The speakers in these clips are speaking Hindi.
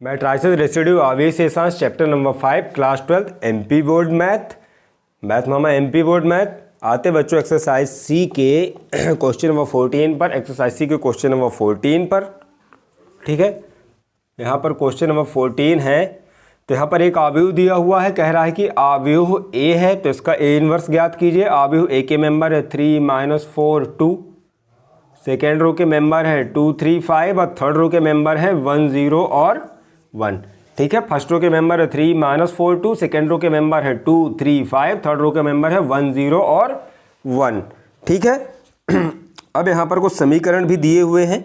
मैट्राइसेस रेसिड्यू आवेशेषांश chapter number 5 class 12 MP board math मामा एमपी बोर्ड मैथ आते बच्चों एक्सरसाइज सी के क्वेश्चन नंबर 14 पर। एक्सरसाइज सी के क्वेश्चन नंबर 14 पर, ठीक है। यहाँ पर क्वेश्चन नंबर 14 है, तो यहाँ पर एक आव्यूह दिया हुआ है, कह रहा है कि आव्यूह ए है तो इसका ए इनवर्स ज्ञात कीजिए। आव्यूह ए के मेंबर है 3 - 4 2, सेकेंड रो के मेंबर है 2 3 5 और थर्ड रो के मेंबर है 1 0 और 1, ठीक है। फर्स्ट रो के मेंबर है 3 - 4 2, सेकेंड रो के मेंबर है 2 3 5, थर्ड रो के मेंबर है 1 0 और 1, ठीक है। अब यहाँ पर कुछ समीकरण भी दिए हुए हैं।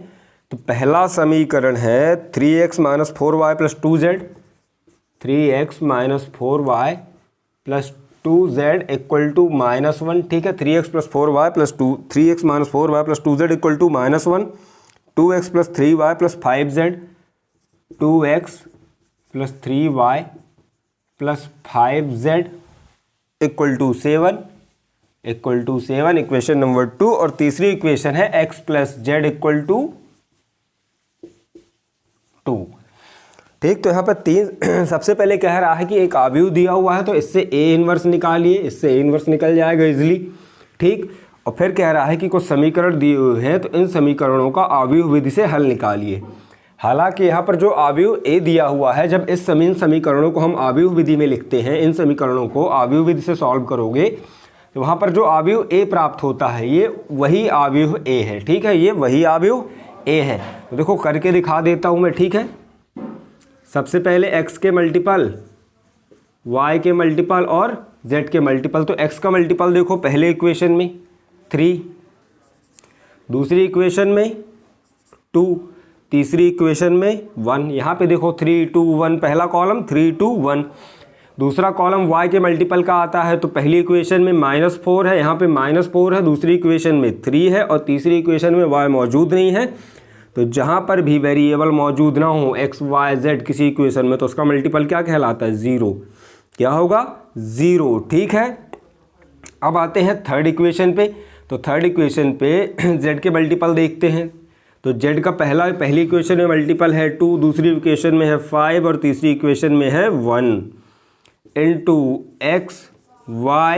तो पहला समीकरण है 3x - 4y + 2z, 3x - 4y + 2z = -1, ठीक है। 3x + 4y + 2, 3x - 4y + 2z = -1, 2x + 3y + 5z, 2x + 3y + 5z = 7 equation number 2। और तीसरी इक्वेशन है x + z = 2, ठीक। तो यहाँ पर तीन सबसे पहले कह रहा है कि एक आव्यूह दिया हुआ है तो इससे ए इनवर्स निकालिए, इससे ए इनवर्स निकल जाएगा इजली, ठीक। और फिर कह रहा है कि कुछ समीकरण दिए हुए हैं तो इन समीकरणों का आव्यूह विधि से हल निकालिए। हालांकि यहाँ पर जो आव्यूह ए दिया हुआ है, जब इस समीकरणों को हम आव्यूह विधि में लिखते हैं, इन समीकरणों को आव्यूह विधि से सॉल्व करोगे तो वहाँ पर जो आव्यूह ए प्राप्त होता है ये वही आव्यूह ए है, ठीक है। ये वही आव्यूह ए है। तो देखो करके दिखा देता हूँ मैं, ठीक है। सबसे पहले x के मल्टीपल, y के मल्टीपल और z के मल्टीपल। तो x का मल्टीपल देखो पहले इक्वेशन में 3, दूसरी इक्वेशन में 2, तीसरी इक्वेशन में 1। यहाँ पे देखो 3 2 1, पहला कॉलम 3 2 1, दूसरा कॉलम y के मल्टीपल का आता है। तो पहली इक्वेशन में -4 है, यहाँ पे -4 है, दूसरी इक्वेशन में 3 है और तीसरी इक्वेशन में y मौजूद नहीं है। तो जहाँ पर भी वेरिएबल मौजूद ना हो x y z किसी इक्वेशन में, तो उसका मल्टीपल क्या कहलाता है? 0। क्या होगा? 0, ठीक है। अब आते हैं थर्ड इक्वेशन पे। तो थर्ड इक्वेशन पे z के मल्टीपल देखते हैं। तो z का पहली इक्वेशन में मल्टीपल है 2, दूसरी इक्वेशन में है 5 और तीसरी इक्वेशन में है 1 × x y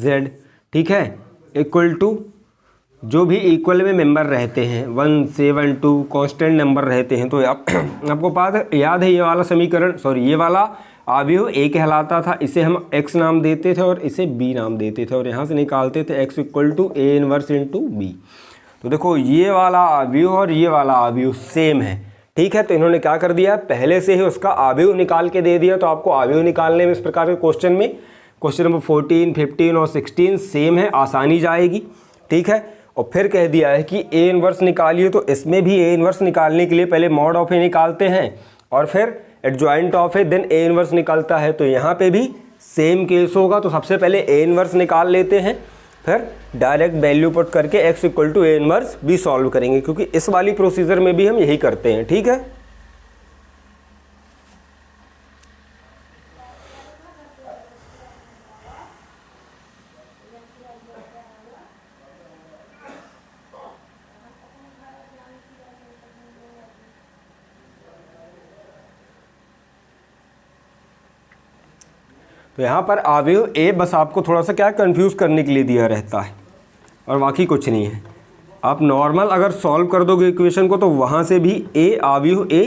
z, ठीक है, इक्वल टू जो भी इक्वल में मेंबर रहते हैं 1 7 2 कांस्टेंट नंबर रहते हैं। तो आपको याद है ये वाला समीकरण, ये वाला आव्यूह ए कहलाता था, इसे हम x नाम देते थे और इसे b नाम देते थे और यहाँ से निकालते थे x = a इनवर्स × b। तो देखो ये वाला आव्यूह और ये वाला आव्यूह सेम है, ठीक है। तो इन्होंने क्या कर दिया, पहले से ही उसका आव्यूह निकाल के दे दिया। तो आपको आव्यूह निकालने में इस प्रकार के क्वेश्चन में क्वेश्चन नंबर 14 15 और 16 सेम है, आसानी जाएगी, ठीक है। और फिर कह दिया है कि ए इनवर्स निकालिए। तो इसमें भी ए इनवर्स निकालने के लिए पहले मॉड ऑफ ए निकालते हैं और फिर adjoint of A, then A inverse निकलता है। तो यहाँ पे भी सेम केस होगा। तो सबसे पहले ए इनवर्स निकाल लेते हैं, फिर डायरेक्ट वैल्यू पुट करके x = a इनवर्स भी सॉल्व करेंगे, क्योंकि इस वाली प्रोसीजर में भी हम यही करते हैं, ठीक है। तो यहाँ पर आव्यूह ए बस आपको थोड़ा सा क्या कंफ्यूज करने के लिए दिया रहता है और बाकी कुछ नहीं है। आप नॉर्मल अगर सॉल्व कर दोगे इक्वेशन को तो वहाँ से भी ए आव्यूह ए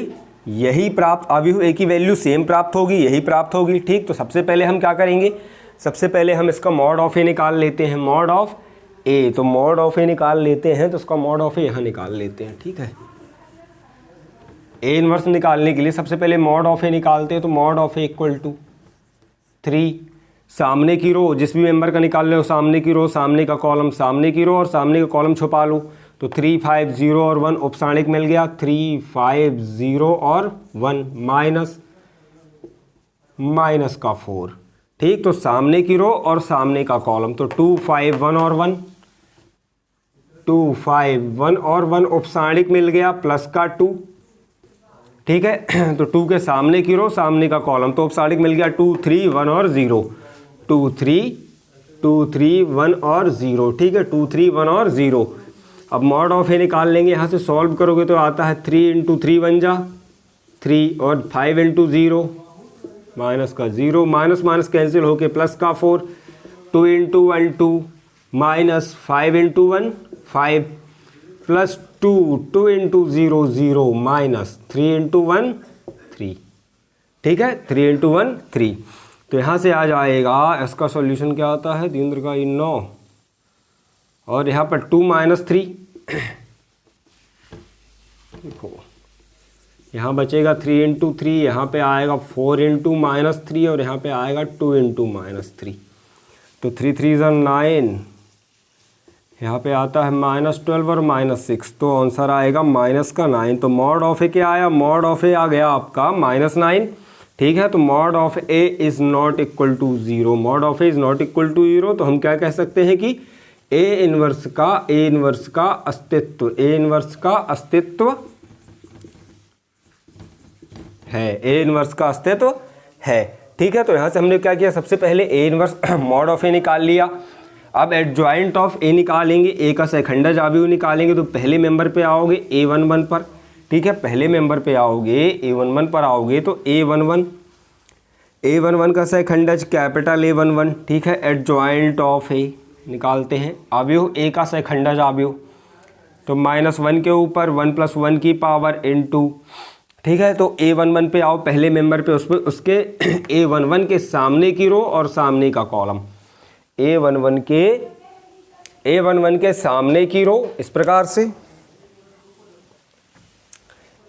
यही प्राप्त, आव्यूह ए की वैल्यू सेम प्राप्त होगी, यही प्राप्त होगी, ठीक। तो सबसे पहले हम क्या करेंगे, सबसे पहले हम इसका मॉड ऑफ ए निकाल लेते हैं, मॉड ऑफ ए। तो मॉड ऑफ ए निकाल लेते हैं, तो उसका मॉड ऑफ ए यहाँ निकाल लेते हैं, ठीक है। ए इनवर्स निकालने के लिए सबसे पहले मॉड ऑफ ए निकालते हैं। तो मॉड ऑफ ए = 3, सामने की रो जिस भी मेंबर का निकाल रहे हो, सामने की रो, सामने का कॉलम, सामने की रो और सामने का कॉलम छुपा लो। तो 3 5 0 और 1 उपसाणिक मिल गया, 3 5 0 और 1 माइनस का 4, ठीक। तो सामने की रो और सामने का कॉलम, तो 2 5 1 और 1, 2 5 1 और 1 उपसाणिक मिल गया प्लस का 2, ठीक है। तो 2 के सामने की रो, सामने का कॉलम, तो उपसाणिक मिल गया 2 3 1 और 0, 2 3 1 और 0, ठीक है, 2 3 1 और 0। अब मॉड ऑफ ए निकाल लेंगे, यहाँ से सॉल्व करोगे तो आता है 3 × 3 बन जा 3 और 5 इंटू 0 माइनस का 0, माइनस माइनस कैंसिल होके प्लस का 4, 2 into 1 2 minus 5 into 1 5 plus 2 into 0 0 minus 3 into 1 3। ठीक है, 3 इंटू 1 3। तो यहाँ से आ जाएगा, इसका सॉल्यूशन क्या आता है, 3 का 9 और यहाँ पर 2 माइनस 3, देखो यहाँ बचेगा 3 इंटू 3, यहाँ पे आएगा 4 इंटू माइनस 3 और यहाँ पे आएगा 2 इंटू माइनस 3। तो 3 3 9, यहाँ पे आता है -12 और -6, तो आंसर आएगा माइनस का 9। तो मॉड ऑफ ए क्या आया, मॉड ऑफ ए आ गया आपका -9। ठीक है, तो mod of A is not equal to 0, mod of A is not equal to 0। तो हम क्या कह सकते हैं कि ए इनवर्स का अस्तित्व, ए इनवर्स का अस्तित्व है, ए इनवर्स का अस्तित्व है। ठीक है, तो यहाँ से हमने क्या किया, सबसे पहले ए इनवर्स मॉड ऑफ ए निकाल लिया। अब एडजॉइंट ऑफ ए निकालेंगे, ए का सेकंडज अवयव निकालेंगे। तो पहले मेंबर पे आओगे A11 पर, ठीक है, पहले मेंबर पे आओगे A11 पर आओगे तो A11 का सेकंडज कैपिटल A11। ठीक है, एडजॉइंट ऑफ ए निकालते हैं, अवयव ए का सेकंडज अवयव, तो -1 के ऊपर 1 + 1 की पावर इनटू। ठीक है, तो A11 पे आओ, पहले मेंबर पे, उस पर उसके A11 के सामने की रो और सामने का कॉलम, A11 के सामने की रो, इस प्रकार से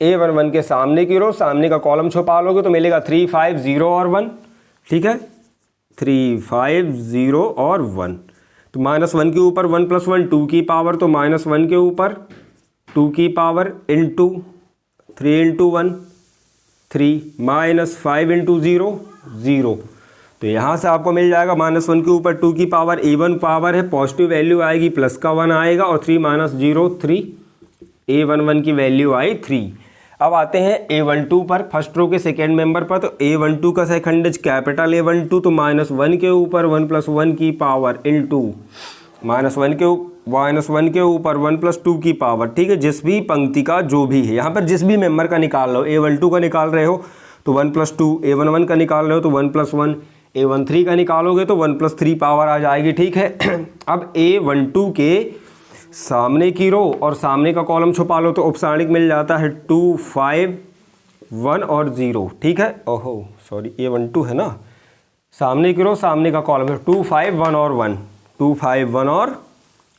A11 के सामने की रो, सामने का कॉलम छुपा लोगे तो मिलेगा 3 5 0 और 1। ठीक है, 3 5 0 और 1। तो -1 के ऊपर 1 + 1 2 की पावर, तो -1 के ऊपर 2 की पावर इनटू 3 इंटू 1 3 -5 इंटू 0 0। तो यहाँ से आपको मिल जाएगा -1 के ऊपर 2 की पावर, A1 पावर है, पॉजिटिव वैल्यू आएगी, प्लस का 1 आएगा और 3 - 0 3, A11 की वैल्यू आई 3। अब आते हैं A12 पर, फर्स्ट रो के सेकेंड मेंबर पर। तो A12 का सेकंडज कैपिटल A12, तो -1 के ऊपर 1 + 1 की पावर इनटू -1 के ऊपर 1 + 2 की पावर। ठीक है, जिस भी पंक्ति का जो भी है, यहाँ पर जिस भी मेंबर का निकाल लो, A12 का निकाल रहे हो तो 1 + 2, A11 का निकाल रहे हो तो 1 + 1, A13 का निकालोगे तो 1 + 3 पावर आ जाएगी। ठीक है, अब A12 के सामने की रो और सामने का कॉलम छुपा लो तो उपसारणिक मिल जाता है 2 5 1 और 0। ठीक है, ओहो सॉरी, A12 है ना, सामने की रो सामने का कॉलम है, 2 5 1 और 1, 2 5 1 और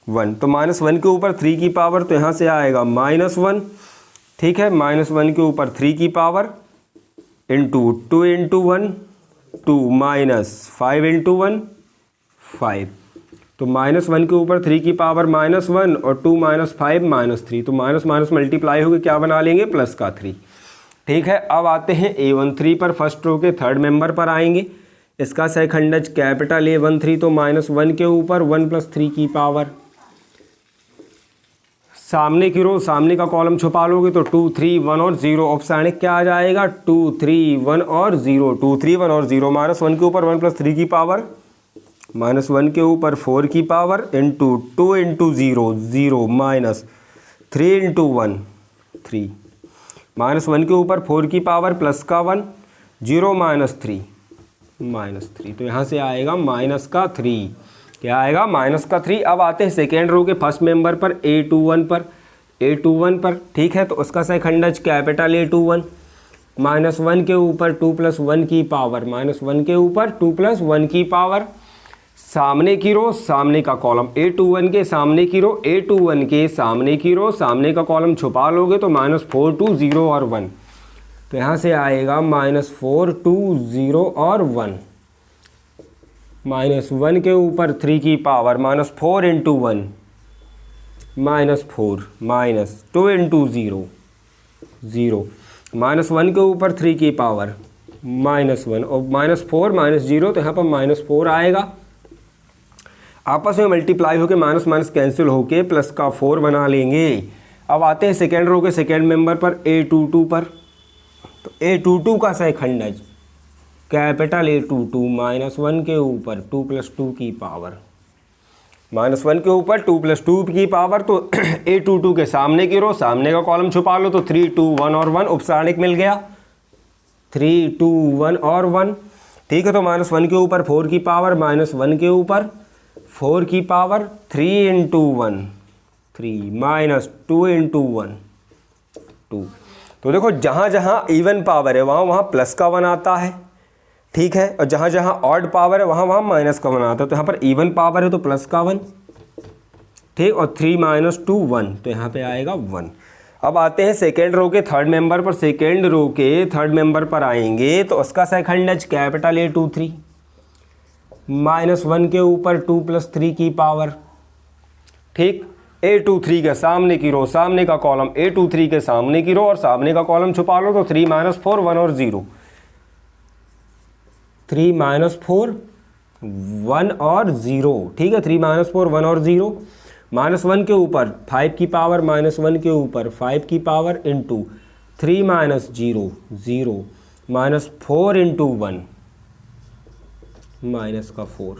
1। तो -1 के ऊपर 3 की पावर, तो यहाँ से आएगा -1। ठीक है, -1 के ऊपर 3 की पावर इंटू 2 इंटू 1 2 -5 इंटू 1 5। तो -1 के ऊपर 3 की पावर -1 और 2 -5 -3। तो माइनस माइनस मल्टीप्लाई होकर क्या बना लेंगे, प्लस का 3। ठीक है, अब आते हैं A13 पर, फर्स्ट रो के थर्ड मेंबर पर आएंगे। इसका सेकंडज कैपिटल A13, तो -1 के ऊपर 1 + 3 की पावर, सामने की रो सामने का कॉलम छुपा लोगे तो 2 3 1 और 0। औपसारणिक क्या आ जाएगा, 2 3 1 और 0, 2 3 1 और 0। -1 के ऊपर 1 + 3 की पावर, -1 के ऊपर 4 की पावर इंटू 2 इंटू 0 0 -3 इंटू 1 3। -1 के ऊपर 4 की पावर प्लस का 1 0 -3 -3। तो यहाँ से आएगा माइनस का 3, क्या आएगा, -3। अब आते हैं सेकेंड रो के फर्स्ट मेंबर पर, A21 पर। ठीक है, तो उसका सेकंडज कैपिटल A21, -1 के ऊपर 2 + 1 की पावर, -1 के ऊपर 2 + 1 की पावर, सामने की रो सामने का कॉलम, A21 के सामने की रो, A21 के सामने की रो सामने का कॉलम छुपा लोगे तो -4 2 0 और 1। तो यहाँ से आएगा -4 2 0 और 1। -1 के ऊपर 3 की पावर, -4 इंटू 1 -4 -2 इंटू 0 0। -1 के ऊपर 3 की पावर -1 और -4 -0, तो यहाँ पर -4 आएगा। आपस में मल्टीप्लाई होके माइनस माइनस कैंसिल होके प्लस का 4 बना लेंगे। अब आते हैं सेकेंड रो के सेकेंड मेंबर पर, A22 पर। तो A22 का सेकंडज कैपिटल A22, -1 के ऊपर 2 + 2 की पावर, -1 के ऊपर 2 + 2 की पावर। तो A22 के सामने की रो सामने का कॉलम छुपा लो तो 3 2 1 और 1 उपसारणिक मिल गया। 3 2 1 और 1, ठीक है। तो -1 के ऊपर 4 की पावर, -1 के ऊपर 4 की पावर 3 इंटू 1 3 -2 इंटू 1 2। तो देखो जहाँ जहाँ इवन पावर है वहाँ वहाँ प्लस का 1 आता है, ठीक है, और जहाँ जहाँ ऑड पावर है वहाँ वहाँ माइनस का 1 आता है। तो यहाँ पर इवन पावर है तो प्लस का 1, ठीक, और 3 - 2 1, तो यहाँ पे आएगा 1। अब आते हैं सेकेंड रो के थर्ड मेंबर पर। सेकेंड रो के थर्ड मेंबर पर आएंगे तो उसका सेकंड कैपिटल A 2 3, -1 के ऊपर 2 + 3 की पावर, ठीक। A 2 3 के सामने की रो, सामने का कॉलम, A 2 3 के सामने की रो और सामने का कॉलम छुपा लो तो 3 - 4 1 और 0, 3 - 4 1 और 0, ठीक है। 3 - 4 1 और 0, -1 के ऊपर 5 की पावर, -1 के ऊपर 5 की पावर इंटू 3 - 0 0 -4 इंटू 1 -4,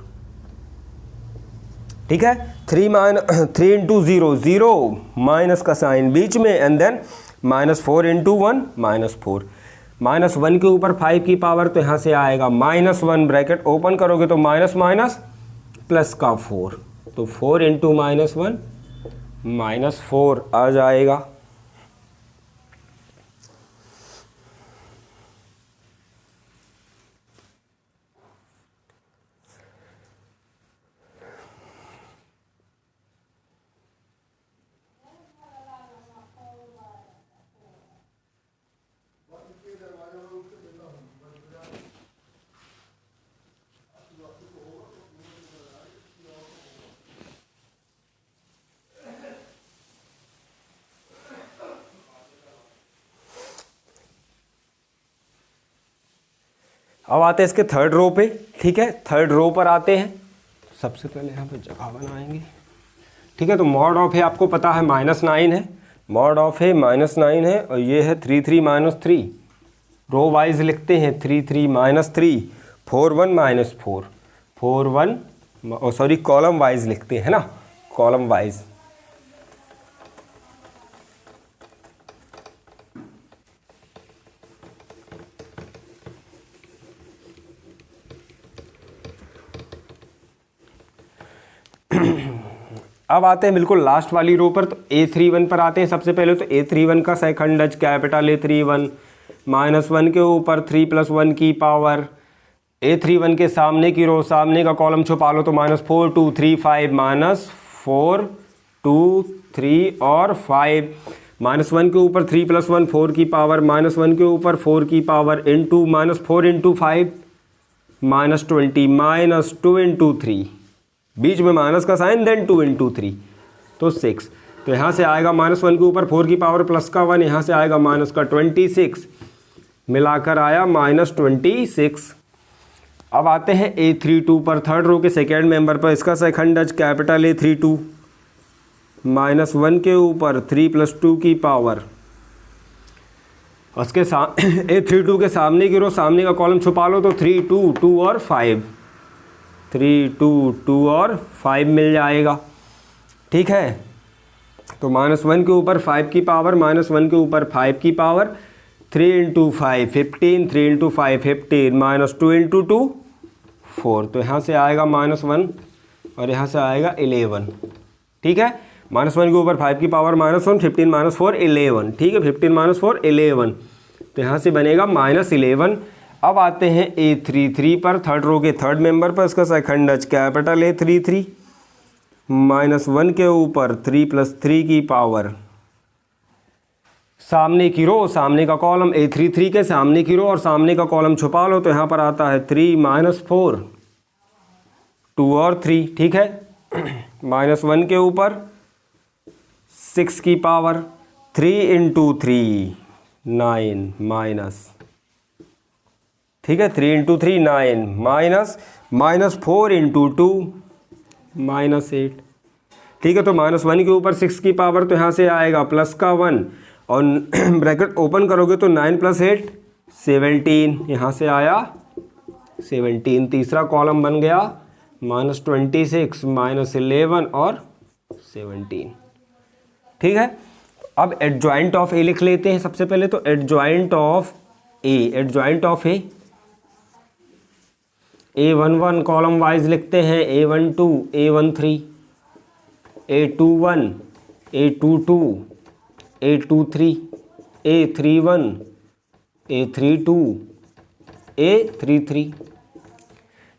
ठीक है। 3 इंटू 0 0 माइनस का साइन बीच में एंड देन -4 इंटू 1 -4, -1 के ऊपर 5 की पावर तो यहाँ से आएगा -1, ब्रैकेट ओपन करोगे तो माइनस माइनस प्लस का 4, तो 4 इंटू -1 -4 आ जाएगा। अब आते हैं इसके थर्ड रो पे, ठीक है। थर्ड रो पर आते हैं, सबसे पहले यहाँ पे जगह बनाएंगे, ठीक है। तो मॉड ऑफ है आपको पता है -9 है, मॉड ऑफ है -9 है, और ये है 3 3 -3, रो वाइज लिखते हैं 3 3 -3 4 1 -4 4 1, सॉरी कॉलम वाइज लिखते हैं ना, कॉलम वाइज। अब आते हैं बिल्कुल लास्ट वाली रो पर, तो A31 पर आते हैं सबसे पहले। तो A31 का सेकंड डच कैपिटल A31, -1 के ऊपर 3 + 1 की पावर, A31 के सामने की रो, सामने का कॉलम छुपा लो तो -4 2 3 5 -4 2 3 और 5, -1 के ऊपर 3 + 1 4 की पावर, -1 के ऊपर 4 की पावर इंटू -4 इंटू 5 -20 -2 इंटू 3, बीच में माइनस का साइन, देन 2 इंटू 3, तो 6। तो यहाँ से आएगा -1 के ऊपर 4 की पावर प्लस का 1, यहाँ से आएगा माइनस का 26, मिलाकर आया -26। अब आते हैं A32 पर, थर्ड रो के सेकेंड मेंबर पर। इसका सेकंड डच कैपिटल A32, -1 के ऊपर 3 + 2 की पावर, उसके A32 के सामने की रो, सामने का कॉलम छुपा लो तो 3 2 2 और 5, 3 2 2 और 5 मिल जाएगा, ठीक है। तो -1 के ऊपर 5 की पावर, -1 के ऊपर 5 की पावर, 3 इंटू 5 15, 3 इंटू 5 15, -2 इंटू 2 4, तो यहाँ से आएगा -1 और यहाँ से आएगा 11, ठीक है। -1 के ऊपर 5 की पावर -1, 15 - 4 11, ठीक है, 15 - 4 11, तो यहाँ से बनेगा -11। अब आते हैं A33 पर, थर्ड रो के थर्ड मेंबर पर। इसका सेकंड डच कैपिटल A33, -1 के ऊपर 3 + 3 की पावर, सामने की रो, सामने का कॉलम, A33 के सामने की रो और सामने का कॉलम छुपा लो तो यहाँ पर आता है 3 - 4 2 और 3, ठीक है। -1 के ऊपर 6 की पावर, 3 इंटू 3 9 माइनस, ठीक है, 3 इंटू 3 9 -4 इंटू 2 -8, ठीक है। तो -1 के ऊपर 6 की पावर तो यहाँ से आएगा प्लस का 1 और ब्रैकेट ओपन करोगे तो 9 + 8 17, यहाँ से आया 17, तीसरा कॉलम बन गया -26 -11 और 17, ठीक है। अब एडजॉइंट ऑफ ए लिख लेते हैं सबसे पहले। तो adjoint of A, adjoint of A11 column wise लिखते हैं, A12, A13, A21, A22, A23, A31, A32, A33।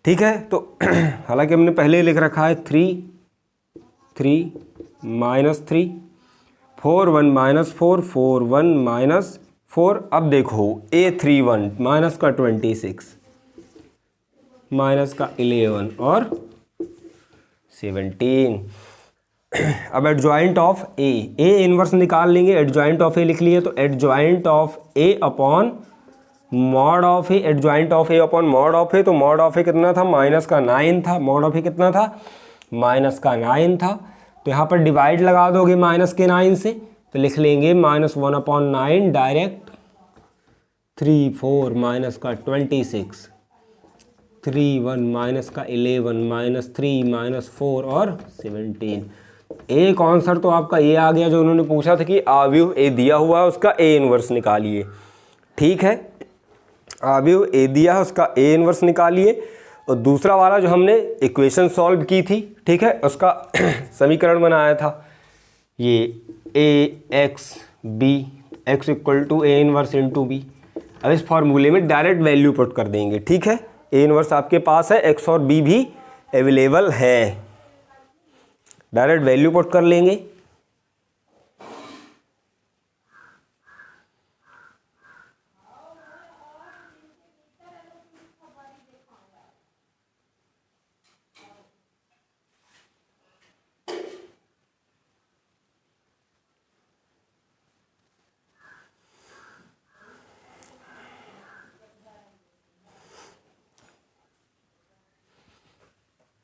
ठीक है, तो हालांकि हमने पहले लिख रखा है 3, 3, -3, 4, 1, -4, 4, 1, -4। अब देखो A31 माइनस का 26, माइनस का 11 और 17। अब एडजॉइंट ऑफ ए इनवर्स निकाल लेंगे। एडजॉइंट ऑफ ए लिख लिए तो adjoint of A upon mod of A, adjoint of A upon mod of A. तो मॉड ऑफ ए कितना था, -9 था। मॉड ऑफ ए कितना था, -9 था। तो यहाँ पर डिवाइड लगा दोगे -9 से, तो लिख लेंगे -1/9 डायरेक्ट। 3, 4 -26, 3, 1 -11, -3, -4 और 17। एक आंसर तो आपका ये आ गया जो उन्होंने पूछा था कि आव्यूह ए दिया हुआ है उसका ए इनवर्स निकालिए। ठीक है, आव्यूह ए दिया है उसका ए इनवर्स निकालिए। और दूसरा वाला जो हमने इक्वेशन सॉल्व की थी, ठीक है, उसका समीकरण बनाया था ये AXB, x = A inverse into B. अब इस फॉर्मूले में डायरेक्ट वैल्यू पुट कर देंगे। ठीक है, ए इनवर्स आपके पास है, x और b भी अवेलेबल है, डायरेक्ट वैल्यू पुट कर लेंगे।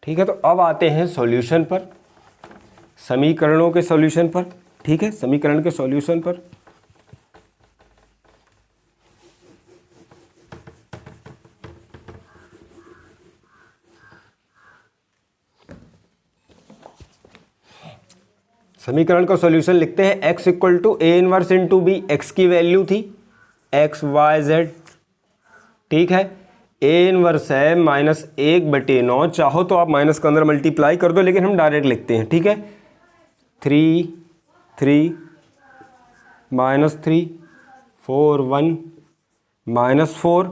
ठीक है, तो अब आते हैं सॉल्यूशन पर, समीकरणों के सॉल्यूशन पर। ठीक है, समीकरण के सॉल्यूशन पर। समीकरण का सॉल्यूशन लिखते हैं x = A inverse into B. X की वैल्यू थी x, y, z। ठीक है, A इनवर्स है -1/9। चाहो तो आप माइनस के अंदर मल्टीप्लाई कर दो, लेकिन हम डायरेक्ट लिखते हैं। ठीक है, 3, 3, -3, 4, 1, -4,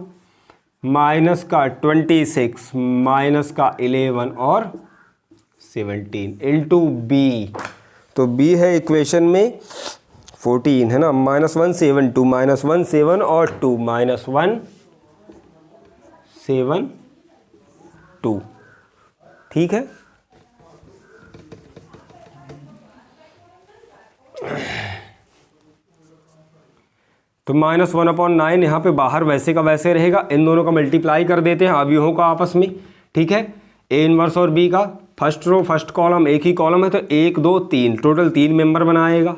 माइनस का 26, माइनस का 11 और 17 इंटू बी। तो बी है इक्वेशन में 14, है ना, -1, 7, 2, -1, 7 और 2, -1, 7, 2। ठीक है, तो -1/9 यहाँ पे बाहर वैसे का वैसे रहेगा। इन दोनों का मल्टीप्लाई कर देते हैं अवयवों का आपस में। ठीक है, ए इनवर्स और बी का फर्स्ट रो फर्स्ट कॉलम एक ही कॉलम है, तो 1, 2, 3 टोटल 3 मेंबर बनाएगा।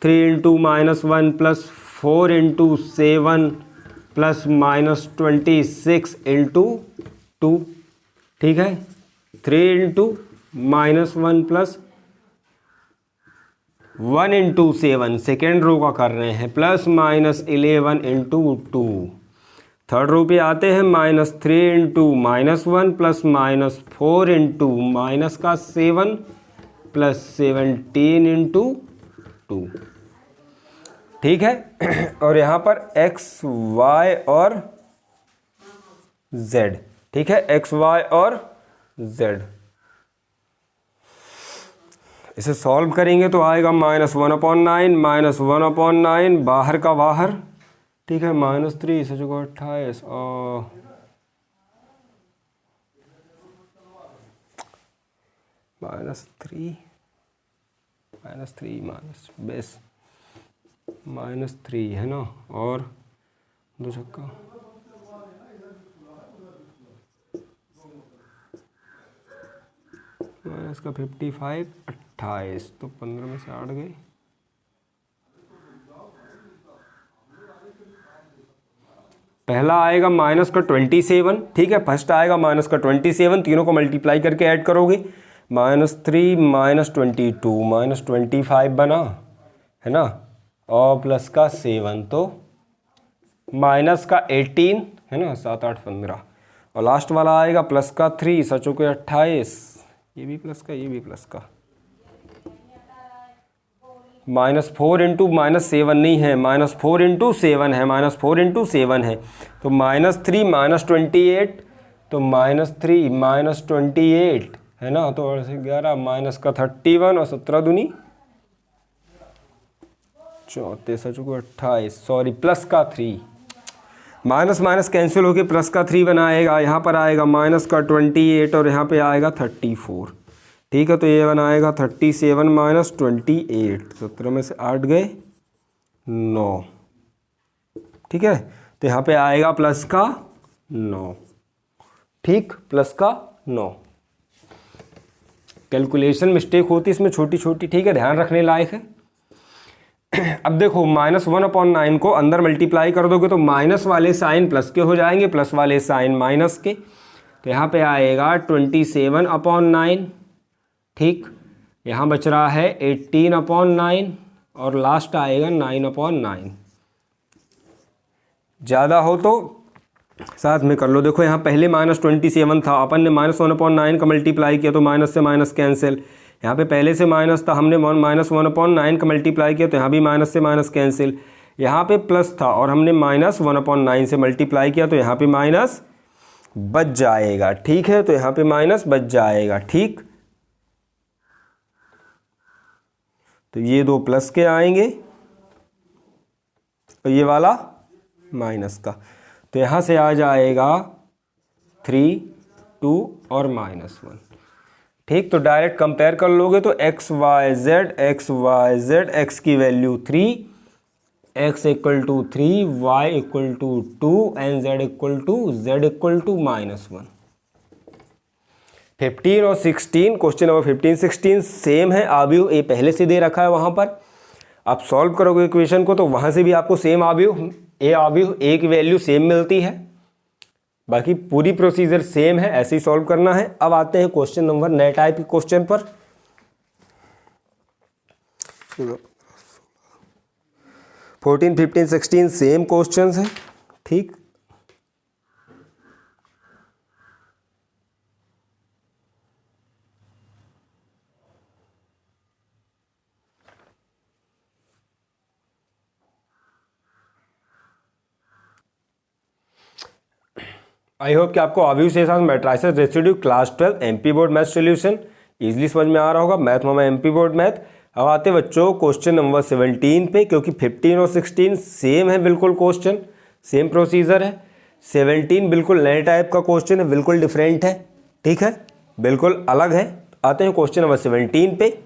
3 × -1 + 4 × 7 + -26 × 2। ठीक है, 3 × -1 + 1 × 7 सेकेंड रो का कर रहे हैं, +-11 × 2। थर्ड रो पे आते हैं -3 × -1 + -4 × -7 +17 × 2। ठीक है, और यहाँ पर x, y और z। ठीक है, x, y और z। इसे सॉल्व करेंगे तो आएगा -1/9, -1/9 बाहर का बाहर। ठीक है, -3 से जो 28 और -3 बेस -3 है ना, और 2 छक्का -55, 28, तो 15 में से 8 गए। पहला आएगा -27। ठीक है, फर्स्ट आएगा -27, तीनों को मल्टीप्लाई करके ऐड करोगे, -3 -22 -25 बना, है ना, और प्लस का 7, तो माइनस का 18 है ना, 7 8 15, और लास्ट वाला आएगा प्लस का 3, सचो के 28, ये भी प्लस का, ये भी प्लस का, -4 इंटू -7 नहीं है, -4 इंटू 7 है, -4 इंटू 7 है, तो -3 -28, तो -3 -28 है ना, तो 11 माइनस का 31 और 17 दूनी 34, सचो को 28, सॉरी प्लस का 3, माइनस माइनस कैंसिल होके प्लस का 3 बनाएगा, यहाँ पर आएगा माइनस का 28 और यहाँ पे आएगा 34, ठीक है, तो ये बनाएगा 37 माइनस 28, 17 में से 8 गए 9, ठीक है, तो यहाँ पे आएगा प्लस का 9, ठीक, प्लस का 9। कैलकुलेशन मिस्टेक होती है इसमें छोटी छोटी, ठीक है, ध्यान रखने लायक है। अब देखो -1/9 को अंदर मल्टीप्लाई कर दोगे तो माइनस वाले साइन प्लस के हो जाएंगे, प्लस वाले साइन माइनस के, तो यहाँ पे आएगा 27/9, ठीक, यहाँ बच रहा है 18/9 और लास्ट आएगा 9/9। ज़्यादा हो तो साथ में कर लो। देखो यहाँ पहले -27 था, अपन ने -1/9 का मल्टीप्लाई किया तो माइनस से माइनस कैंसिल, यहाँ पे पहले से माइनस था, हमने -1/9 का मल्टीप्लाई किया तो यहाँ भी माइनस से माइनस कैंसिल, यहाँ पे प्लस था और हमने -1/9 से मल्टीप्लाई किया तो यहाँ पे माइनस बच जाएगा, ठीक है, तो यहाँ पे माइनस बच जाएगा, ठीक, तो ये दो प्लस के आएंगे और ये वाला माइनस का, तो यहाँ से आ जाएगा 3 2 और -1, ठीक, तो डायरेक्ट कंपेयर कर लोगे तो x y z x की value 3, x equal to 3, y equal to 2 and z equal to -1। 15 और 16, क्वेश्चन नंबर 15 16 सेम है, आव्यूह ए पहले से दे रखा है वहाँ पर, आप सॉल्व करोगे इक्वेशन को तो वहाँ से भी आपको सेम आव्यूह ए की वैल्यू सेम मिलती है, बाकी पूरी प्रोसीजर सेम है, ऐसे ही सॉल्व करना है। अब आते हैं क्वेश्चन नंबर नए टाइप के क्वेश्चन पर। 14 15 16 सेम क्वेश्चंस हैं, ठीक, आई होप कि आपको आव्यूह से साथ matrices residue class 12 MP board math solution easily समझ में आ रहा होगा, मैथ में एमपी बोर्ड मैथ। अब आते बच्चों क्वेश्चन नंबर 17 पे, क्योंकि 15 और 16 सेम है, बिल्कुल क्वेश्चन सेम प्रोसीजर है, 17 बिल्कुल नए टाइप का क्वेश्चन है, बिल्कुल डिफरेंट है, ठीक है, बिल्कुल अलग है। आते हैं क्वेश्चन नंबर 17 पे।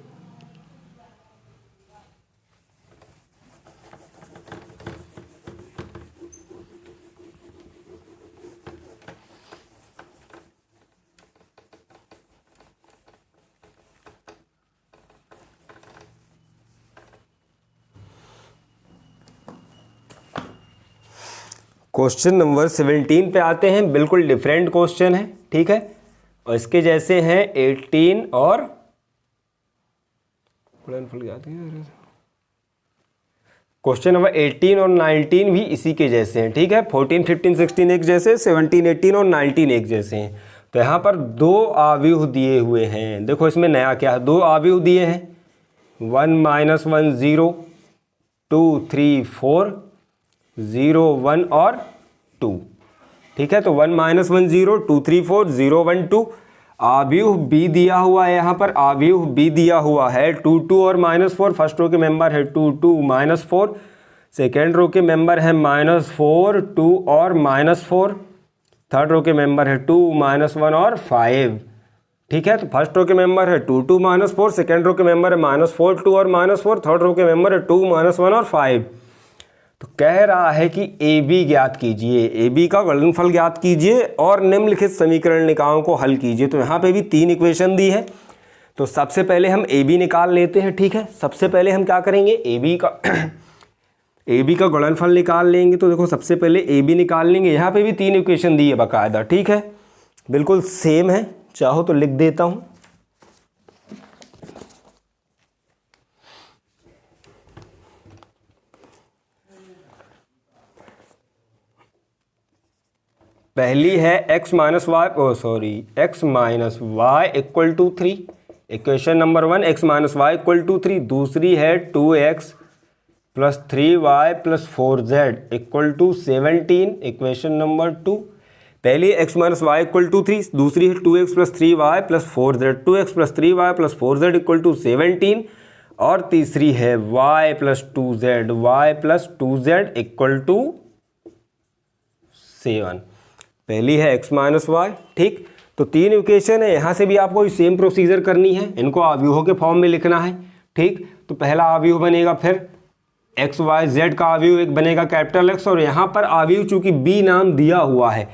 क्वेश्चन नंबर 17 पे आते हैं, बिल्कुल डिफरेंट क्वेश्चन है, ठीक है, और इसके जैसे हैं 18 और क्वेश्चन नंबर 18 और 19 भी इसी के जैसे हैं, ठीक है, 14 15 16 एक जैसे, 17 18 और 19 एक जैसे हैं। तो यहाँ पर दो आव्यूह दिए हुए हैं, देखो इसमें नया क्या है, दो आव्यूह दिए हैं, 1 -1 0 2 3 4 0 1 और 2, ठीक है, तो 1 -1 0 2 3 4 0 1 2। आव्यूह बी दिया हुआ है, यहाँ पर आव्यूह बी दिया हुआ है 2 2 और -4, फर्स्ट रो के मेंबर है 2 2 -4, सेकेंड रो के मेंबर है -4 2 और -4, थर्ड रो के मेंबर है 2 -1 और 5, ठीक है, तो फर्स्ट रो के मेंबर है 2 2 -4, सेकेंड रो के मेंबर है -4 2 और -4, थर्ड रो के मेंबर है 2 -1 और 5। तो कह रहा है कि ए बी ज्ञात कीजिए, ए बी का गुणनफल ज्ञात कीजिए और निम्नलिखित समीकरण निकायों को हल कीजिए। तो यहाँ पे भी 3 इक्वेशन दी है, तो सबसे पहले हम ए बी निकाल लेते हैं, ठीक है, सबसे पहले हम क्या करेंगे, ए बी का गुणनफल निकाल लेंगे। तो देखो सबसे पहले ए बी निकाल लेंगे, यहाँ पे भी 3 इक्वेशन दी है बाकायदा, ठीक है, बिल्कुल सेम है, चाहो तो लिख देता हूँ। पहली है x minus y x minus y equal to 3, equation number 1 x minus y equal to 3। दूसरी है 2x plus 3y plus 4z equal to 17, equation number 2। पहली x minus y equal to 3, दूसरी है 2x plus 3y plus 4z, 2x plus 3y plus 4z equal to 17, और तीसरी है y plus 2z equal to 7। पहली है x माइनस वाई, ठीक। तो 3 इक्वेशन है, यहाँ से भी आपको सेम प्रोसीजर करनी है, इनको अवयवों के फॉर्म में लिखना है, ठीक। तो पहला अवयव बनेगा, फिर एक्स वाई जेड का अवयव एक बनेगा कैपिटल एक्स, और यहाँ पर अवयव चूंकि बी नाम दिया हुआ है,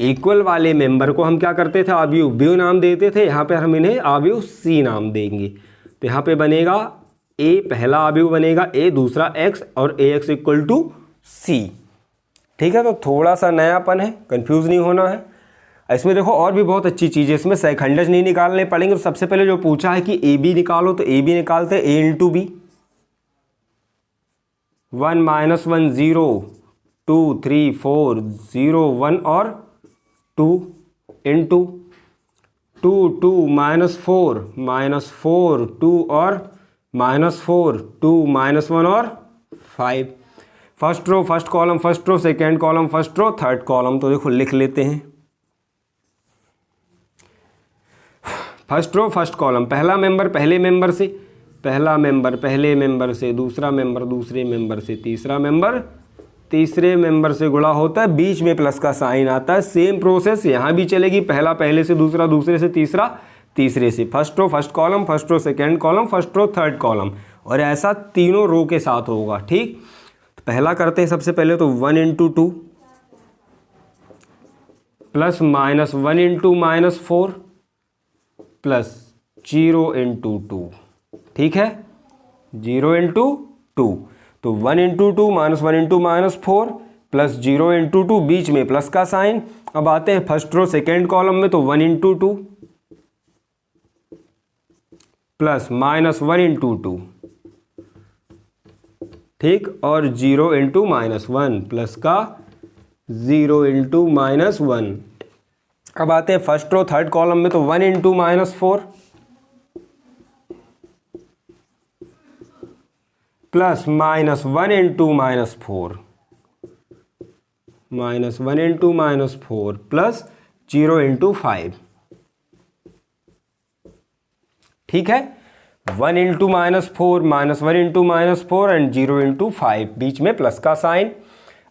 इक्वल वाले मेंबर को हम क्या करते थे, अवयव बी नाम देते थे, यहाँ पे हम इन्हें अवयव सी नाम देंगे। तो यहाँ पे बनेगा ए, पहला अवयव बनेगा ए, दूसरा एक्स, और ए एक्स इक्वल टू सी, ठीक है। तो थोड़ा सा नयापन है, कंफ्यूज नहीं होना है। इसमें देखो और भी बहुत अच्छी चीज़ है, इसमें सहखंडज नहीं निकालने पड़ेंगे। तो सबसे पहले जो पूछा है कि ए बी निकालो, तो ए बी निकालते हैं, ए इंटू बी, 1 माइनस 1 0, 2 3 4 0 1 और 2 इंटू 2 2 माइनस 4 2 और -4 2 -1 और 5। First row first column, first row second column, first row third column. तो देखो लिख लेते हैं, फर्स्ट रो फर्स्ट कॉलम, पहला मेंबर पहले मेंबर से, पहला मेंबर पहले मेंबर से, दूसरा मेंबर दूसरे मेंबर से, तीसरा मेंबर तीसरे मेंबर से गुणा होता है, बीच में प्लस का साइन आता है। सेम प्रोसेस यहाँ भी चलेगी, पहला पहले से, दूसरा दूसरे से, तीसरा तीसरे से। First row first column, first row second column, first row third column, और ऐसा तीनों रो के साथ होगा, ठीक। तो पहला करते हैं सबसे पहले, तो 1 into 2 plus minus 1 into -4 plus 0 into 2, ठीक है, 0 इंटू 2। तो 1 इंटू 2 -1 इंटू -4 प्लस 0 इंटू 2, बीच में प्लस का साइन। अब आते हैं फर्स्ट रो सेकेंड कॉलम में, तो 1 इंटू 2 प्लस -1 इंटू 2, ठीक, और 0 इंटू -1 प्लस का 0 इंटू -1। अब आते हैं फर्स्ट रो थर्ड कॉलम में, तो 1 into -4 plus -1 into -4, -1 into -4 plus 0 into 5, ठीक है। 1 इंटू -4, -1 इंटू -4 एंड 0 इंटू 5, बीच में प्लस का साइन।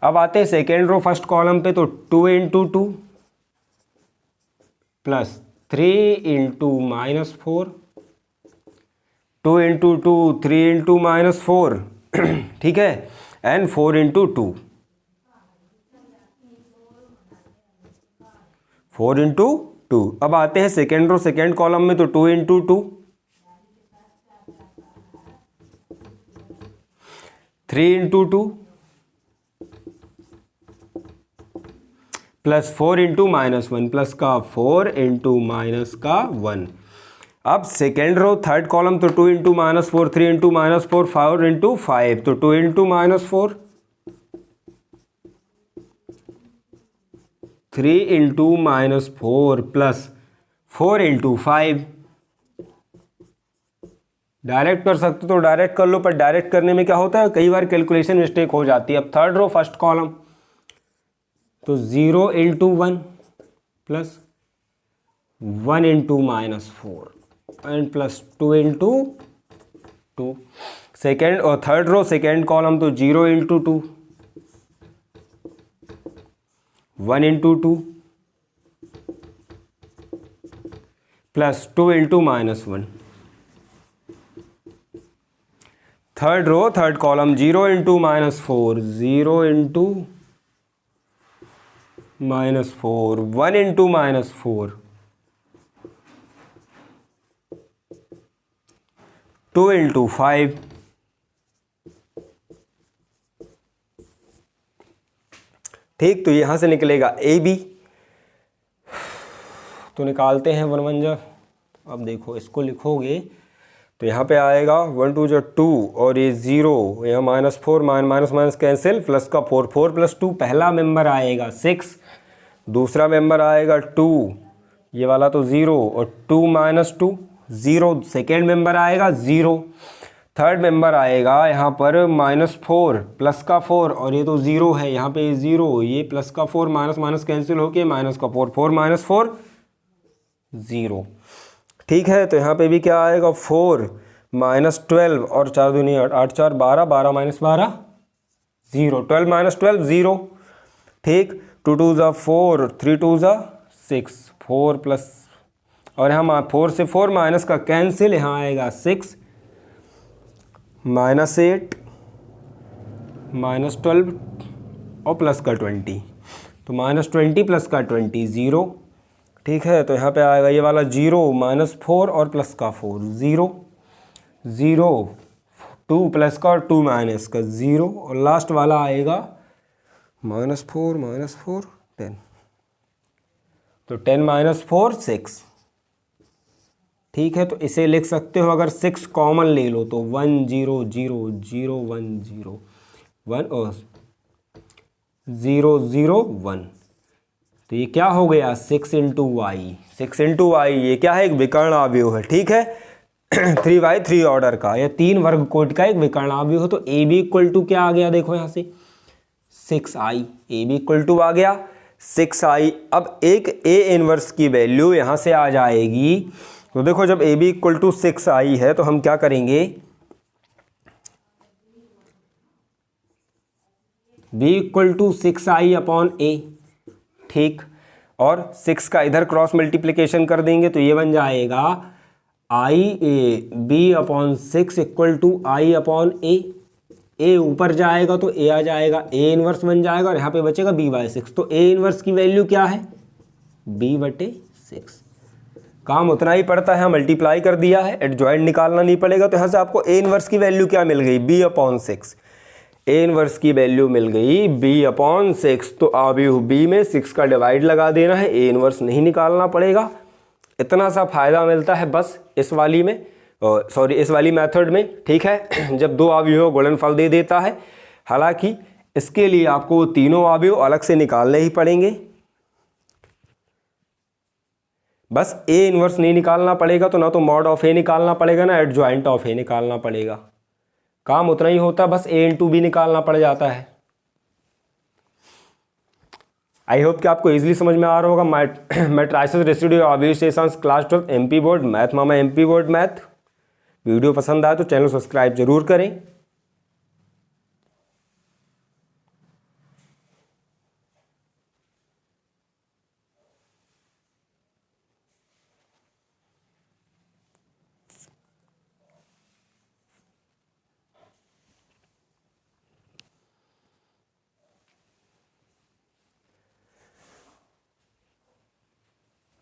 अब आते हैं सेकेंड रो फर्स्ट कॉलम पे, तो 2 into 2 plus 3 into -4, 2 into 2 3 into -4, ठीक है, एंड 4 इंटू 2, 4 इंटू 2। अब आते हैं सेकेंड रो सेकेंड कॉलम में, तो 2 into 2 3 into 2 plus 4 into -1 plus का 4 इंटू माइनस का 1। अब सेकेंड रो थर्ड कॉलम, तो 2 इंटू -4 3 इंटू -4 4 इंटू 5, तो 2 into -4 3 into -4 plus 4 into 5। Direct कर सकते तो डायरेक्ट कर लो, पर डायरेक्ट करने में क्या होता है, कई बार कैलकुलेशन मिस्टेक हो जाती है। अब थर्ड रो फर्स्ट कॉलम, तो 0 into 1 plus 1 into -4 and plus 2 into 2। Second और थर्ड रो सेकेंड कॉलम, तो 0 into 2 1 into 2 plus 2 into -1। Third row third column, 0 into -4 0 into -4 1 into -4 2 into 5। ठीक, तो यहां से निकलेगा ए बी। तो निकालते हैं 1 1 जा। अब देखो इसको लिखोगे तो यहाँ पे आएगा 1 2 जो 2 और ये 0, यहाँ -4 माइनस माइनस कैंसिल, प्लस का 4 4 प्लस 2, पहला मेंबर आएगा 6, दूसरा मेंबर आएगा 2, ये वाला तो 0, और 2 माइनस 2 0, सेकेंड मेंबर आएगा 0, थर्ड मेंबर आएगा यहाँ पर -4 प्लस का 4, और ये तो 0 है, यहाँ पे 0, ये प्लस का 4 माइनस माइनस कैंसिल होके माइनस का 4, 4 माइनस 4 0। ठीक है, तो यहाँ पे भी क्या आएगा 4 माइनस 12, और 4 दूनी 8, 8 4 12, 12 माइनस 12 0, 12 माइनस 12 0। ठीक, 2 2 ज़ा 4, 3 2 ज़ा 6, 4 प्लस, और यहाँ 4 से 4 माइनस का कैंसिल, यहाँ आएगा 6 माइनस 8 माइनस 12 और प्लस का 20, तो -20 प्लस का 20 0। ठीक है, तो यहाँ पे आएगा ये वाला 0 -4 और प्लस का 4 0 0, 2 प्लस का और 2 माइनस का 0, और लास्ट वाला आएगा -4 10, तो 10 माइनस 4 6। ठीक है, तो इसे लिख सकते हो, अगर 6 कॉमन ले लो तो 1 0 0 0 1 0 1 और 0 0 1, तो ये क्या हो गया 6 इंटू वाई, 6 इंटू वाई, ये क्या है, एक विकर्ण अवयव है। ठीक है, 3/3 ऑर्डर का या 3 वर्ग कोटि का एक विकर्ण अवयव है। तो ए बी इक्वल टू क्या आ गया, देखो यहाँ से 6i, A B equal to आ गया 6i। अब एक ए इनवर्स की वैल्यू यहाँ से आ जाएगी, तो देखो जब ए बी इक्वल टू 6i है तो हम क्या करेंगे, b equal to 6i upon a। ठीक, और 6 का इधर क्रॉस मल्टीप्लिकेशन कर देंगे तो ये बन जाएगा i a b upon 6 equal to i upon a ऊपर जाएगा तो a आ जाएगा, a इनवर्स बन जाएगा, और यहाँ पे बचेगा b/6। तो a इनवर्स की वैल्यू क्या है, b/6। काम उतना ही पड़ता है, मल्टीप्लाई कर दिया है, एडजॉइंट निकालना नहीं पड़ेगा। तो यहाँ से आपको ए इनवर्स की वैल्यू क्या मिल गई, b/6। ए इनवर्स की वैल्यू मिल गई b/6, तो अवयव b में 6 का डिवाइड लगा देना है, ए इनवर्स नहीं निकालना पड़ेगा। इतना सा फायदा मिलता है बस इस वाली में, सॉरी इस वाली मेथड में। ठीक है, जब दो अवयवों गुणनफल दे देता है। हालांकि इसके लिए आपको तीनों अवयव अलग से निकालने ही पड़ेंगे, बस ए इनवर्स नहीं निकालना पड़ेगा, तो ना तो मॉड ऑफ ए निकालना पड़ेगा ना एडजॉइंट ऑफ ए निकालना पड़ेगा। काम उतना ही होता है, बस ए इंटू बी निकालना पड़ जाता है। आई होप कि आपको इजीली समझ में आ रहा होगा। मैट्रिसेस रेसिड्यू ऑब्विएशंस क्लास 12 एमपी बोर्ड मैथ, मामा एमपी बोर्ड मैथ। वीडियो पसंद आए तो चैनल सब्सक्राइब जरूर करें।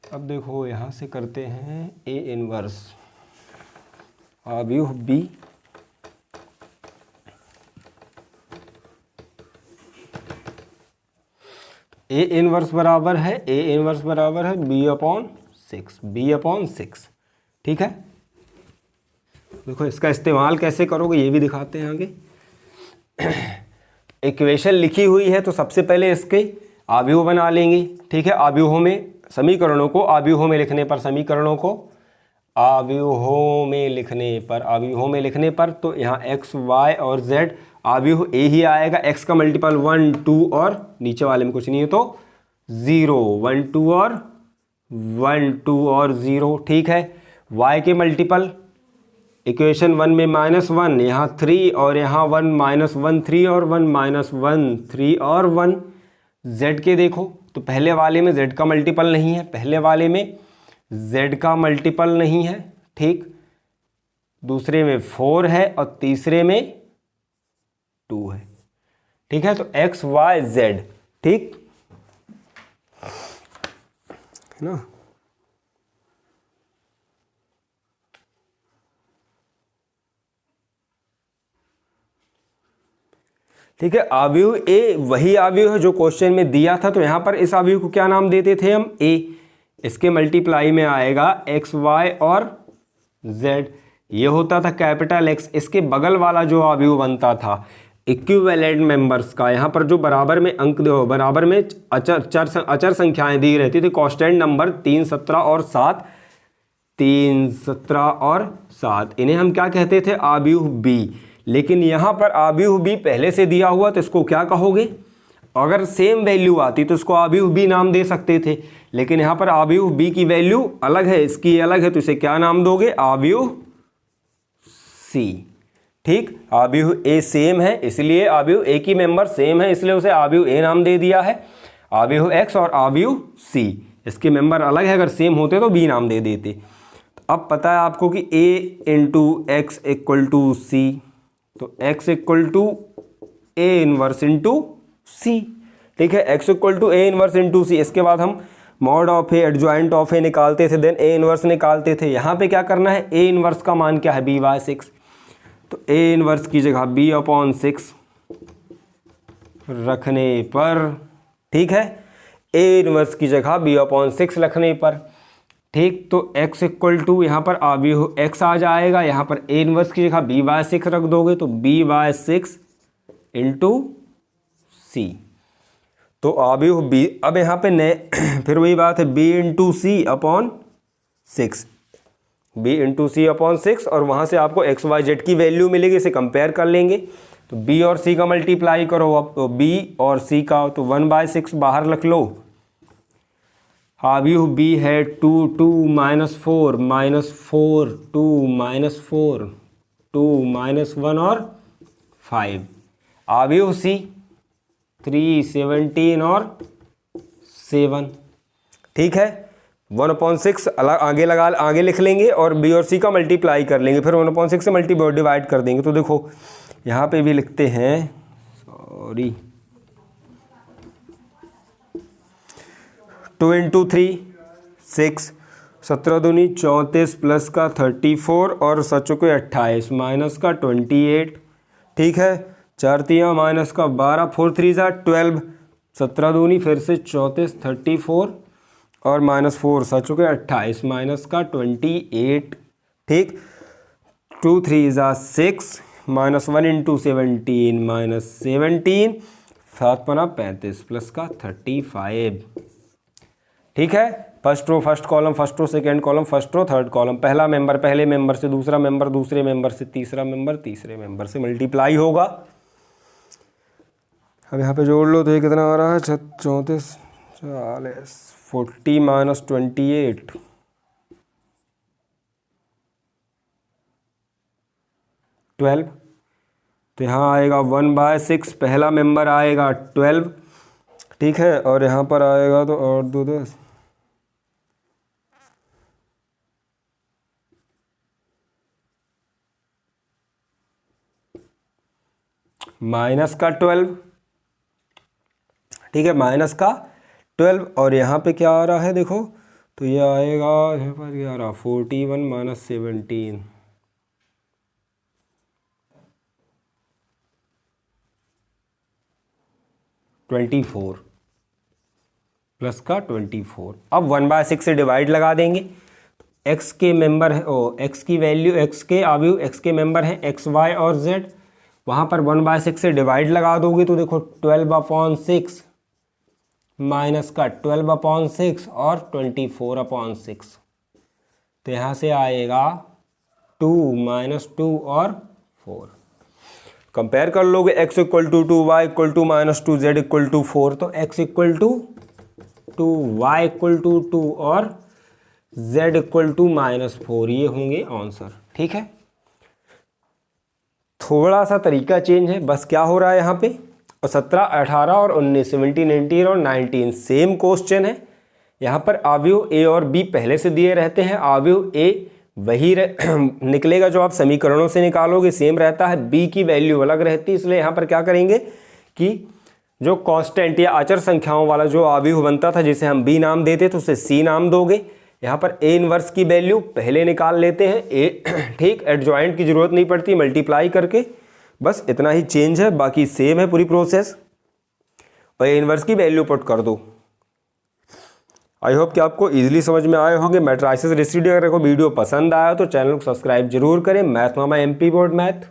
अब देखो यहाँ से करते हैं ए इनवर्स अवयव बी, ए इनवर्स बराबर है b/6। ठीक है, देखो इसका इस्तेमाल कैसे करोगे ये भी दिखाते हैं आगे। इक्वेशन लिखी हुई है तो सबसे पहले इसके अवयव बना लेंगे। ठीक है, अवयवों में समीकरणों को अवयवों में लिखने पर, समीकरणों को अवयवों में लिखने पर तो यहाँ x y और z अवयव a ही आएगा। x का मल्टीपल 1 2 और नीचे वाले में कुछ नहीं है तो 0, 1 2 और 0। ठीक है, y के मल्टीपल इक्वेशन 1 में -1, यहाँ 3 और यहाँ 1 -1 3 और 1 -1 3 और 1। z के देखो तो पहले वाले में z का मल्टीपल नहीं है, पहले वाले में z का मल्टीपल नहीं है। ठीक, दूसरे में 4 है और तीसरे में 2 है। ठीक है, तो x y z, ठीक है ना। ठीक है, अवयव ए वही अवयव है जो क्वेश्चन में दिया था, तो यहां पर इस अवयव को क्या नाम देते थे हम, ए। इसके मल्टीप्लाई में आएगा एक्स वाई और जेड, ये होता था कैपिटल एक्स। इसके बगल वाला जो अवयव बनता था इक्विवेलेंट मेंबर्स का, यहाँ पर जो बराबर में अंक दो, बराबर में अचर संख्याएं दी रहती थी, कांस्टेंट नंबर 3, 17 और 7, 3, 17 और 7, इन्हें हम क्या कहते थे? आव्यूह बी। लेकिन यहाँ पर आव्यूह बी पहले से दिया हुआ तो इसको क्या कहोगे? अगर सेम वैल्यू आती तो इसको आव्यूह बी नाम दे सकते थे, लेकिन यहाँ पर आव्यूह बी की वैल्यू अलग है, इसकी अलग है, तो इसे क्या नाम दोगे? आव्यूह सी। ठीक, आव्यूह ए सेम है इसलिए आव्यूह ए की मेंबर सेम है इसलिए उसे आव्यूह ए नाम दे दिया है। आव्यूह एक्स और आव्यूह सी, इसके मेंबर अलग है, अगर सेम होते तो बी नाम दे देते। अब पता है आपको कि a into X equal to C, तो x equal to A inverse into C. ठीक है, x equal to A inverse into C. इसके बाद हम mod of A adjoint of A निकालते थे, देन ए इनवर्स निकालते थे। यहाँ पे क्या करना है? ए इनवर्स का मान क्या है? b/6, तो ए इनवर्स की जगह b/6 रखने पर, ठीक है, ए इनवर्स की जगह b/6 रखने पर, ठीक, तो x इक्वल टू यहाँ पर आव्यूह x आ जाएगा, यहाँ पर ए इनवर्स की जगह b/6 रख दोगे तो b/6 इंटू सी, तो आव्यूह b। अब यहाँ पे नए फिर वही बात है, b इंटू सी अपॉन 6, b इंटू सी अपॉन 6, और वहाँ से आपको एक्स वाई जेड की वैल्यू मिलेगी, इसे कंपेयर कर लेंगे। तो b और c का मल्टीप्लाई करो, अब तो b और c का, तो 1/6 बाहर रख लो। आव्यूह b है 2, 2 -4 -4 2 -4 2 -1 और 5। आव्यूह c 3, 17 और 7। ठीक है, 1/6 अलग आगे लिख लेंगे और b और c का मल्टीप्लाई कर लेंगे, फिर 1/6 से डिवाइड कर देंगे। तो देखो यहाँ पे भी लिखते हैं, सॉरी, 2 इंटू 3 6, 17 दूनी 34 प्लस का 34 और सचो के 28 माइनस का 28। ठीक है, 4 तिया माइनस का 12, 4 3 12, 17 दूनी फिर से 34 34 और -4 सचो के 28 माइनस का 28। ठीक, 2 3 6 -1 इंटू 17 -17, 7 पना 35 प्लस का 35। ठीक है, first row first column, first row second column, first row third column, पहला मेंबर पहले मेंबर से, दूसरा मेंबर दूसरे मेंबर से, तीसरा मेंबर तीसरे मेंबर से मल्टीप्लाई होगा। अब यहाँ पे जोड़ लो तो ये कितना आ रहा है? 34 40 40 माइनस 28, 12, तो यहाँ आएगा 1/6, पहला मेंबर आएगा 12। ठीक है, और यहाँ पर आएगा तो और 2 10, माइनस का 12। ठीक है, माइनस का 12, और यहाँ पे क्या आ रहा है देखो, तो ये आएगा, यहाँ पर क्या आ रहा? 41 माइनस 17, 24 प्लस का 24। अब 1/6 से डिवाइड लगा देंगे, x के मेंबर है, x की वैल्यू, x के आव्यूह x के मेंबर हैं x y और z, वहाँ पर 1/6 से डिवाइड लगा दोगे तो देखो 12/6 माइनस का 12/6 और 24/6, तो यहाँ से आएगा 2 -2 और 4। कंपेयर कर लोगे, x equal to 2, y equal to -2, z equal to 4, तो x equal to 2, y equal to 2 और z इक्वल टू -4, ये होंगे आंसर। ठीक है, थोड़ा सा तरीका चेंज है, बस क्या हो रहा है यहाँ पे, और 17 18 और 19 17 18 और 19 सेम क्वेश्चन है। यहाँ पर आव्यूह ए और बी पहले से दिए रहते हैं, आव्यूह ए वही निकलेगा जो आप समीकरणों से निकालोगे, सेम रहता है, बी की वैल्यू अलग रहती है, इसलिए यहाँ पर क्या करेंगे कि जो कांस्टेंट या अचर संख्याओं वाला जो आव्यूह बनता था जिसे हम बी नाम देते तो उसे सी नाम दोगे। यहाँ पर ए इनवर्स की वैल्यू पहले निकाल लेते हैं, ए ठीक, एडजॉइंट की जरूरत नहीं पड़ती, मल्टीप्लाई करके, बस इतना ही चेंज है, बाकी सेम है पूरी प्रोसेस, और ए इनवर्स की वैल्यू पुट कर दो। आई होप कि आपको इजीली समझ में आए होंगे मैट्राइसिस रेसिड्यू। अगर आपको वीडियो पसंद आया तो चैनल को सब्सक्राइब जरूर करें। मैथ मामा MP बोर्ड मैथ।